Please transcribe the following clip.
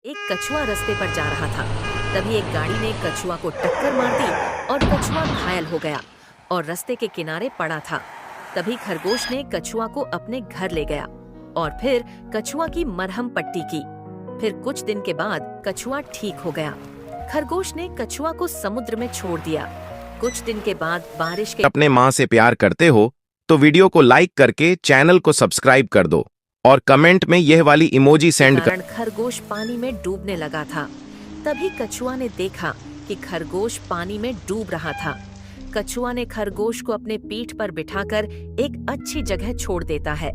एक कछुआ रास्ते पर जा रहा था। तभी एक गाड़ी ने कछुआ को टक्कर मार दी और कछुआ घायल हो गया और रास्ते के किनारे पड़ा था। तभी खरगोश ने कछुआ को अपने घर ले गया और फिर कछुआ की मरहम पट्टी की। फिर कुछ दिन के बाद कछुआ ठीक हो गया। खरगोश ने कछुआ को समुद्र में छोड़ दिया। कुछ दिन के बाद बारिश के अपने माँ से प्यार करते हो तो वीडियो को लाइक करके चैनल को सब्सक्राइब कर दो और कमेंट में यह वाली इमोजी सेंड कर। कारण खरगोश पानी में डूबने लगा था। तभी कछुआ ने देखा कि खरगोश पानी में डूब रहा था। कछुआ ने खरगोश को अपने पीठ पर बिठाकर एक अच्छी जगह छोड़ देता है।